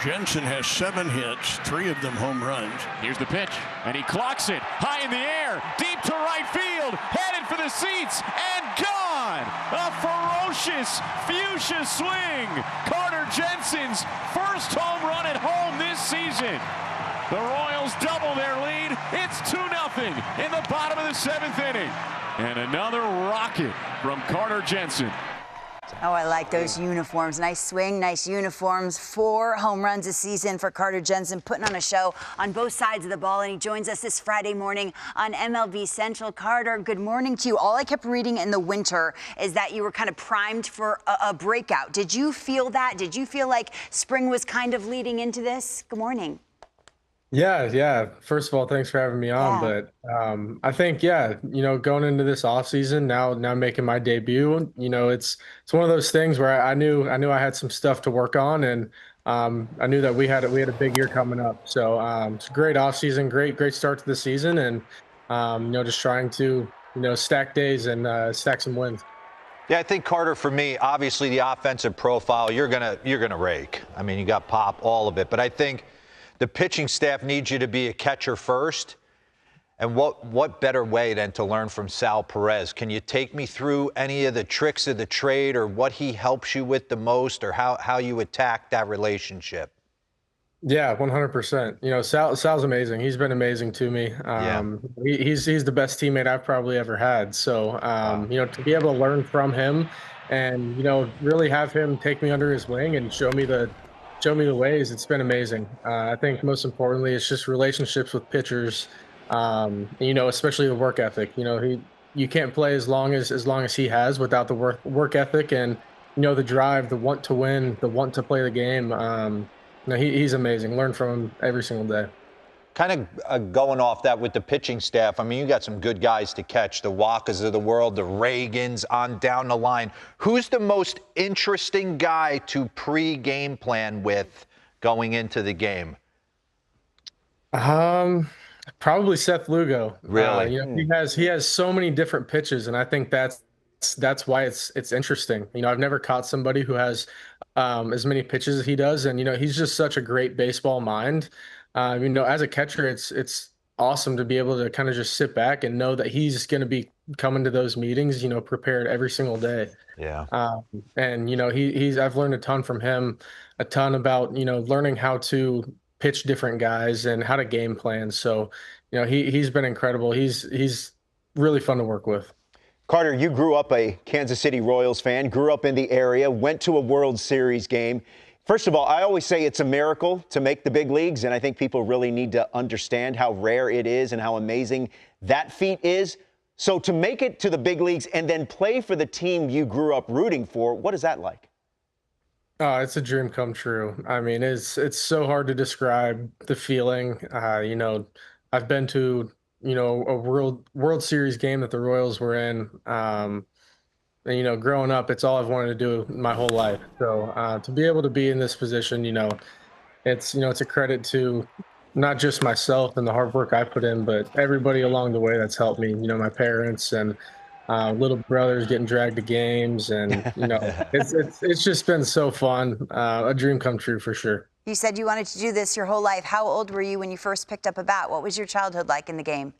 Jensen has 7 hits, 3 of them home runs. Here's the pitch, and he clocks it high in the air, deep to right field, headed for the seats, and gone! A ferocious fuchsia swing! Carter Jensen's first home run at home this season. The Royals double their lead. It's 2-0 in the bottom of the 7th inning. And another rocket from Carter Jensen. Oh, I like those uniforms. Nice swing, nice uniforms. 4 home runs this season for Carter Jensen, putting on a show on both sides of the ball. And he joins us this Friday morning on MLB Central. Carter, good morning to you. All I kept reading in the winter is that you were kind of primed for a breakout. Did you feel that? Did you feel like spring was kind of leading into this? Good morning. Yeah. First of all, thanks for having me on. Yeah. But I think, going into this off season, now making my debut, it's one of those things where I knew I had some stuff to work on, and I knew that we had a big year coming up. So it's a great off season, great start to the season, and just trying to stack days and stack some wins. Yeah, I think, Carter, for me, obviously the offensive profile, you're gonna rake. I mean, you got pop, all of it, but I think the pitching staff needs you to be a catcher first. And what better way than to learn from Sal Perez? Can you take me through any of the tricks of the trade, or what he helps you with the most, or how you attack that relationship? Yeah, 100%. Sal's amazing. He's been amazing to me. He's the best teammate I've probably ever had. So, to be able to learn from him and, really have him take me under his wing and show me the ways, it's been amazing. I think most importantly, it's just relationships with pitchers, especially the work ethic. You can't play as long as he has without the work ethic and, the drive, the want to win, the want to play the game. He's amazing. Learn from him every single day. Kind of going off that with the pitching staff, I mean, you got some good guys to catch, the Wakas of the world, the Reagans on down the line. Who's the most interesting guy to pre-game plan with going into the game? Probably Seth Lugo. Really? He has so many different pitches, and I think that's why it's interesting. I've never caught somebody who has as many pitches as he does, and he's just such a great baseball mind. As a catcher, it's awesome to be able to kind of just sit back and know that he's going to be coming to those meetings, prepared every single day. Yeah. I've learned a ton from him, a ton about, learning how to pitch different guys and how to game plan. So, he's been incredible. He's really fun to work with. Carter, you grew up a Kansas City Royals fan, grew up in the area, went to a World Series game. First of all, I always say it's a miracle to make the big leagues, and I think people really need to understand how rare it is and how amazing that feat is. So to make it to the big leagues and then play for the team you grew up rooting for, what is that like? Oh, it's a dream come true. I mean, it's so hard to describe the feeling. I've been to, a World Series game that the Royals were in. And, growing up, it's all I've wanted to do my whole life. So to be able to be in this position, it's a credit to not just myself and the hard work I put in, but everybody along the way that's helped me. My parents and little brothers getting dragged to games, and it's just been so fun. A dream come true for sure. You said you wanted to do this your whole life. How old were you when you first picked up a bat? What was your childhood like in the game?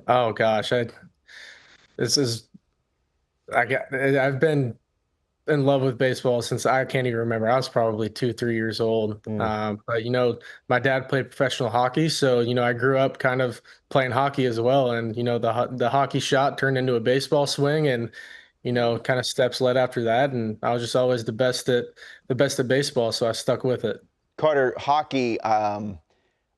Oh gosh, I've been in love with baseball since I can't even remember. I was probably 2-3 years old. But my dad played professional hockey, so I grew up kind of playing hockey as well. And the hockey shot turned into a baseball swing, and kind of steps led after that. And I was just always the best at baseball, so I stuck with it. Carter, hockey,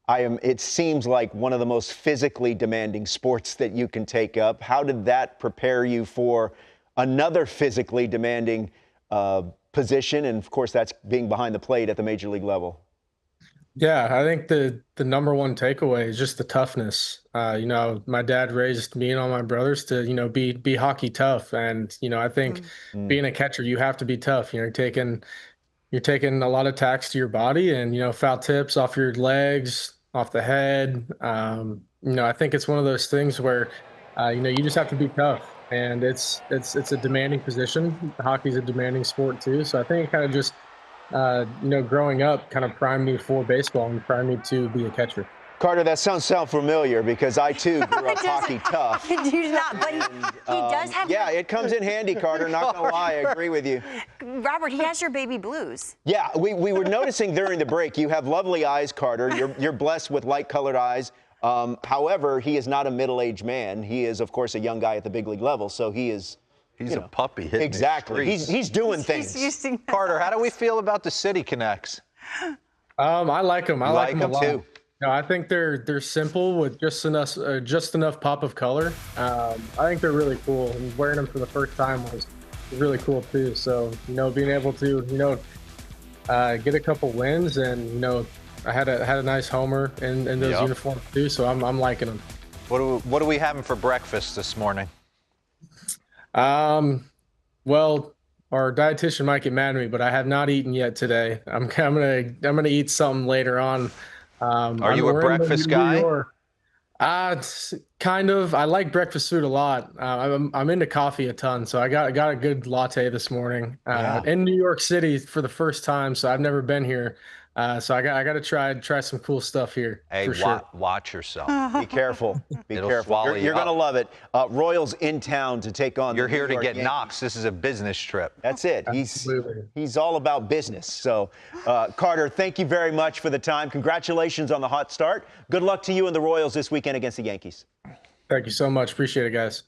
it seems like one of the most physically demanding sports that you can take up. How did that prepare you for another physically demanding position? And of course, that's being behind the plate at the major league level. Yeah, I think the number one takeaway is just the toughness. My dad raised me and all my brothers to, be hockey tough. And, I think being a catcher, you have to be tough. You're taking a lot of tax to your body, and, foul tips off your legs, off the head. I think it's one of those things where, you just have to be tough. And it's a demanding position. Hockey's a demanding sport too. So I think it kind of just growing up kind of primed me for baseball and primed me to be a catcher. Carter, that sounds familiar because I too grew up hockey tough. You do not, but he does have. Yeah, it comes in handy, Carter. Not gonna lie, I agree with you. Robert, he has your baby blues. Yeah, we were noticing during the break. You have lovely eyes, Carter. You're blessed with light-colored eyes. However, he is not a middle-aged man. He is, of course, a young guy at the big league level. So he is. He's a puppy. Hitting Exactly. He's doing things. Carter, how do we feel about the City Connects? I like them. I like them a lot. too. No, I think they're simple with just enough pop of color. I think they're really cool. And wearing them for the first time was really cool too. So being able to get a couple wins, and I had a nice homer in those uniforms too. So I'm liking them. What are we having for breakfast this morning? Well, our dietitian might get mad at me, but I have not eaten yet today. I'm gonna eat something later on. Are you a breakfast guy? Kind of. I like breakfast food a lot. I'm into coffee a ton, so I got a good latte this morning in New York City for the first time. So I've never been here. So I got to try some cool stuff here. Hey, for sure. Watch yourself. Be careful. Be It'll careful. swallow You're you going to up. love it. Royals in town to take on. You're the here New to York get Yankees. knocks. This is a business trip. That's it. Absolutely. He's all about business. So, Carter, thank you very much for the time. Congratulations on the hot start. Good luck to you and the Royals this weekend against the Yankees. Thank you so much. Appreciate it, guys.